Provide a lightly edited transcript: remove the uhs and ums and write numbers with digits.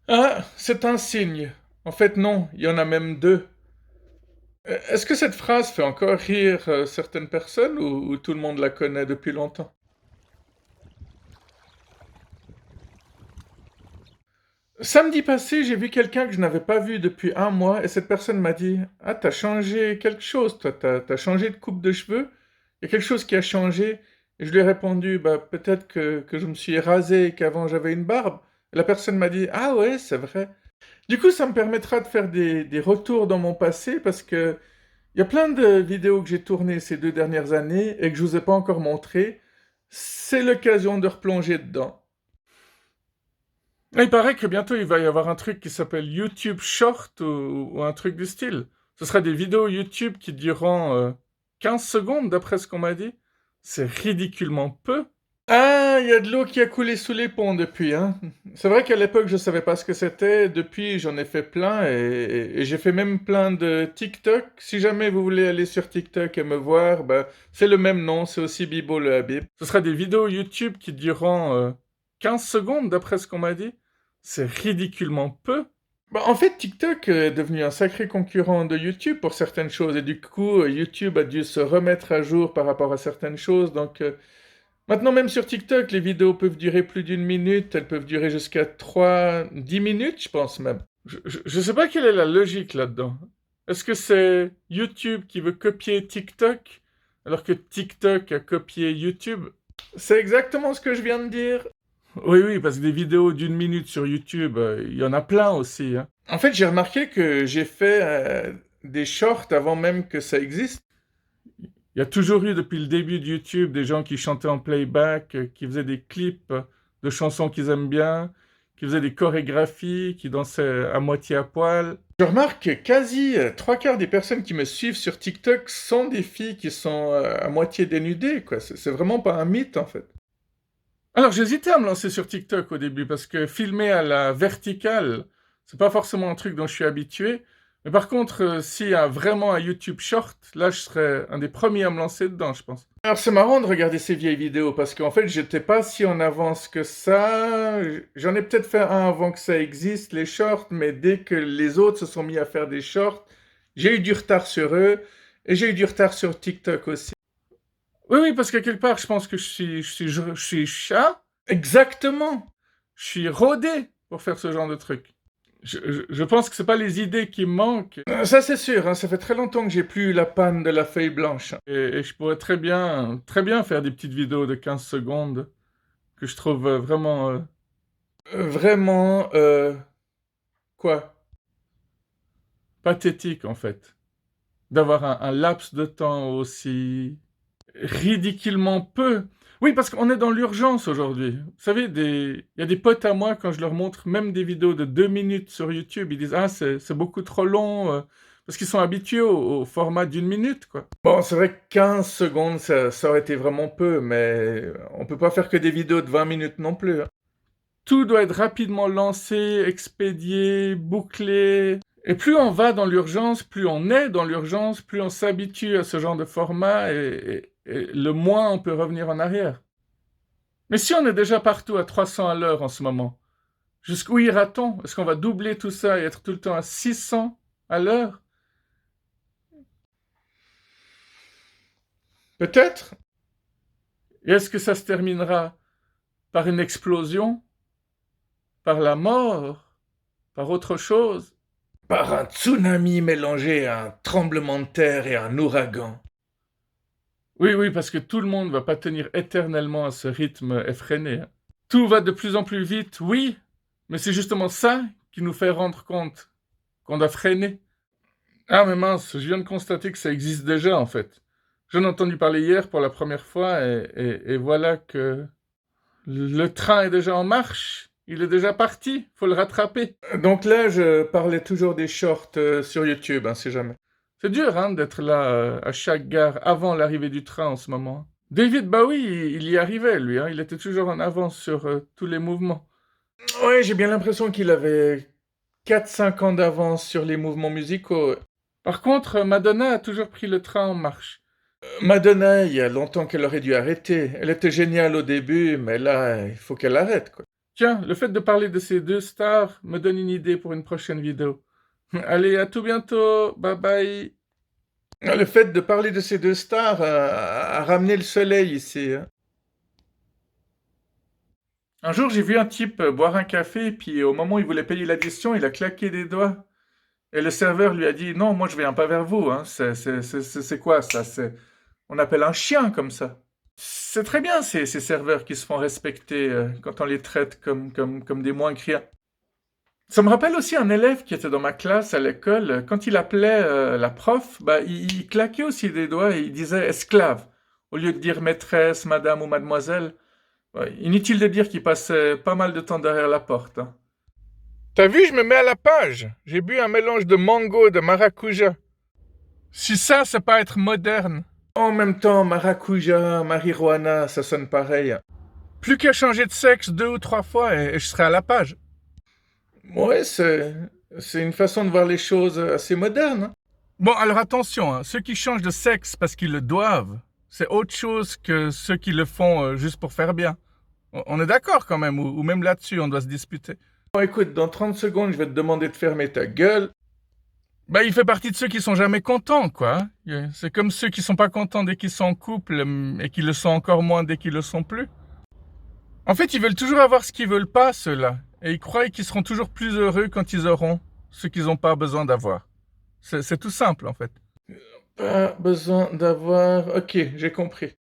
Ah, c'est un signe. En fait, non, il y en a même deux. Est-ce que cette phrase fait encore rire certaines personnes ou tout le monde la connaît depuis longtemps? Samedi passé, j'ai vu quelqu'un que je n'avais pas vu depuis un mois et cette personne m'a dit: «Ah, t'as changé quelque chose, toi, t'as changé de coupe de cheveux? Il y a quelque chose qui a changé?» Et je lui ai répondu: «Bah, peut-être que je me suis rasé et qu'avant j'avais une barbe». Et la personne m'a dit: «Ah ouais, c'est vrai». Du coup, ça me permettra de faire des retours dans mon passé parce que il y a plein de vidéos que j'ai tournées ces 2 dernières années et que je vous ai pas encore montrées. C'est l'occasion de replonger dedans. Et il paraît que bientôt il va y avoir un truc qui s'appelle YouTube Short ou un truc du style. Ce sera des vidéos YouTube qui dureront 15 secondes d'après ce qu'on m'a dit. C'est ridiculement peu. Ah, il y a de l'eau qui a coulé sous les ponts depuis, hein. C'est vrai qu'à l'époque, je savais pas ce que c'était. Depuis, j'en ai fait plein et j'ai fait même plein de TikTok. Si jamais vous voulez aller sur TikTok et me voir, bah, c'est le même nom, c'est aussi Bibo le Habib. Ce sera des vidéos YouTube qui dureront 15 secondes d'après ce qu'on m'a dit. C'est ridiculement peu. Bah, en fait, TikTok est devenu un sacré concurrent de YouTube pour certaines choses et du coup, YouTube a dû se remettre à jour par rapport à certaines choses. Donc, maintenant, même sur TikTok, les vidéos peuvent durer plus d'une minute, elles peuvent durer jusqu'à 10 minutes, je pense même. Je sais pas quelle est la logique là-dedans. Est-ce que c'est YouTube qui veut copier TikTok alors que TikTok a copié YouTube? C'est exactement ce que je viens de dire. Oui, oui, parce que des vidéos d'une minute sur YouTube, il y en a plein aussi, hein. En fait, j'ai remarqué que j'ai fait des shorts avant même que ça existe. Il y a toujours eu depuis le début de YouTube des gens qui chantaient en playback, qui faisaient des clips de chansons qu'ils aiment bien, qui faisaient des chorégraphies, qui dansaient à moitié à poil. Je remarque que quasi trois quarts des personnes qui me suivent sur TikTok sont des filles qui sont à moitié dénudées, quoi. C'est vraiment pas un mythe, en fait. Alors, j'hésitais à me lancer sur TikTok au début parce que filmer à la verticale, c'est pas forcément un truc dont je suis habitué. Mais par contre, s'il y a vraiment un YouTube Short, là, je serais un des premiers à me lancer dedans, je pense. Alors, c'est marrant de regarder ces vieilles vidéos parce qu'en fait, j'étais pas si en avance que ça. J'en ai peut-être fait un avant que ça existe, les shorts, mais dès que les autres se sont mis à faire des shorts, j'ai eu du retard sur eux et j'ai eu du retard sur TikTok aussi. Oui, oui, parce qu'à quelque part, je pense que je suis chat. Exactement. Je suis rodé pour faire ce genre de truc. Je pense que c'est pas les idées qui me manquent. Ça c'est sûr, hein, ça fait très longtemps que j'ai plus eu la panne de la feuille blanche. Et je pourrais très bien faire des petites vidéos de 15 secondes que je trouve vraiment, quoi, pathétique en fait. D'avoir un laps de temps aussi ridiculement peu. Oui, parce qu'on est dans l'urgence aujourd'hui. Vous savez, il y a des potes à moi, quand je leur montre même des vidéos de 2 minutes sur YouTube, ils disent: «Ah, c'est beaucoup trop long», parce qu'ils sont habitués au format d'une minute, quoi. Bon, c'est vrai que 15 secondes, ça aurait été vraiment peu, mais on peut pas faire que des vidéos de 20 minutes non plus, hein. Tout doit être rapidement lancé, expédié, bouclé. Et plus on va dans l'urgence, plus on est dans l'urgence, plus on s'habitue à ce genre de format et le moins on peut revenir en arrière. Mais si on est déjà partout à 300 à l'heure en ce moment, jusqu'où ira-t-on? Est-ce qu'on va doubler tout ça et être tout le temps à 600 à l'heure? Peut-être. Et est-ce que ça se terminera par une explosion? Par la mort? Par autre chose? Par un tsunami mélangé à un tremblement de terre et un ouragan. Oui, oui, parce que tout le monde ne va pas tenir éternellement à ce rythme effréné, hein. Tout va de plus en plus vite, oui, mais c'est justement ça qui nous fait rendre compte qu'on doit freiner. Ah, mais mince, je viens de constater que ça existe déjà, en fait. J'en ai entendu parler hier pour la première fois et voilà que le train est déjà en marche. Il est déjà parti, faut le rattraper. Donc là, je parlais toujours des shorts sur YouTube, hein, si jamais. C'est dur, hein, d'être là à chaque gare avant l'arrivée du train en ce moment. David Bowie, il y arrivait, lui, hein, il était toujours en avance sur tous les mouvements. Ouais, j'ai bien l'impression qu'il avait 4 5 ans d'avance sur les mouvements musicaux. Par contre, Madonna a toujours pris le train en marche. Madonna, il y a longtemps qu'elle aurait dû arrêter. Elle était géniale au début, mais là, il faut qu'elle arrête, quoi. Tiens, le fait de parler de ces deux stars me donne une idée pour une prochaine vidéo. Allez, à tout bientôt. Bye bye. Le fait de parler de ces deux stars a ramené le soleil ici, hein. Un jour, j'ai vu un type boire un café, et puis au moment où il voulait payer l'addition, il a claqué des doigts. Et le serveur lui a dit, non, moi je viens pas vers vous, hein. C'est quoi ça? On appelle un chien comme ça. C'est très bien ces serveurs qui se font respecter quand on les traite comme des moins que rien. Ça me rappelle aussi un élève qui était dans ma classe à l'école. Quand il appelait la prof, bah, il claquait aussi des doigts et il disait esclave, au lieu de dire maîtresse, madame ou mademoiselle. Ouais, inutile de dire qu'il passait pas mal de temps derrière la porte, hein. T'as vu, je me mets à la page. J'ai bu un mélange de mango et de maracuja. Si ça, c'est pas être moderne. En même temps, maracuja, marijuana, ça sonne pareil. Plus qu'à changer de sexe 2 ou 3 fois et je serai à la page. Ouais, c'est une façon de voir les choses assez moderne, hein. Bon, alors attention, hein, ceux qui changent de sexe parce qu'ils le doivent, c'est autre chose que ceux qui le font juste pour faire bien. On est d'accord quand même, ou même là-dessus, on doit se disputer. Bon, écoute, dans 30 secondes, je vais te demander de fermer ta gueule. Bah, il fait partie de ceux qui sont jamais contents, quoi. C'est comme ceux qui sont pas contents dès qu'ils sont en couple et qui le sont encore moins dès qu'ils le sont plus. En fait, ils veulent toujours avoir ce qu'ils veulent pas, ceux-là. Et ils croient qu'ils seront toujours plus heureux quand ils auront ce qu'ils n'ont pas besoin d'avoir. C'est tout simple, en fait. Pas besoin d'avoir... Ok, j'ai compris.